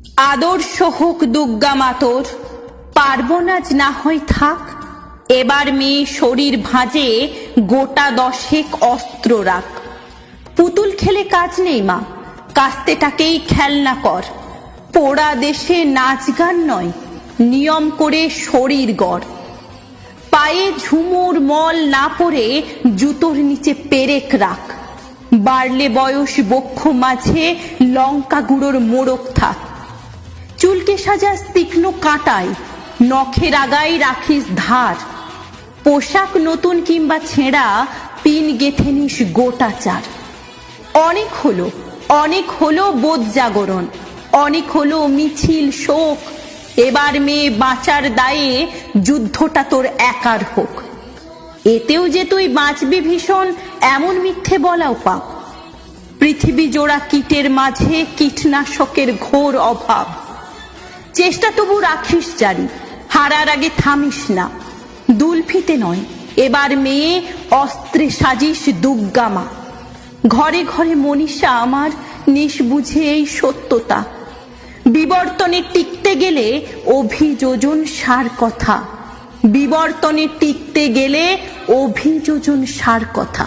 আদর্শ হোক দুর্গা মাতর, পার্বণ আজ না হয় থাক। এবার মেয়ে শরীর ভাঁজে গোটা 10 অস্ত্র রাখ। পুতুল খেলে কাজ নেই মা, কাস্তেটাকেই খেলনা কর। পোড়া দেশে নাচ গান নয়, নিয়ম করে শরীর গড়। পায়ে ঝুমুর মল না পরে জুতোর নিচে পেরেক রাখ। বাড়লে বয়স বক্ষ মাঝে লঙ্কা গুঁড়োর মোড়ক থাক। চুলকে সাজাস তীক্ষ্ণ কাঁটায়, নখের আগায় রাখিস ধার। পোশাক নতুন কিংবা ছেঁড়া, পিন গেথে নিস গোটা চার। অনেক হলো বোধ জাগরণ, অনেক হলো মিছিল শোক। এবার মেয়ে বাঁচার দায়ে যুদ্ধটা তোর একার হোক। এতেও যে তুই বাঁচবি ভীষণ, এমন মিথ্যে বলাও পাপ। পৃথিবী জোড়া কীটের মাঝে কীটনাশকের ঘোর অভাব। চেষ্টা তবু রাখিস জারি, হারার আগে থামিস না। দুলফিতে নয়, এবার মেয়ে অস্ত্রে সাজিস দুর্গা মা। ঘরে ঘরে মনীষা আমার, নিষ্বুঝে এই সত্যতা। বিবর্তনে টিকতে গেলে অভিযোজন সার কথা। বিবর্তনে টিকতে গেলে অভিযোজন সার কথা।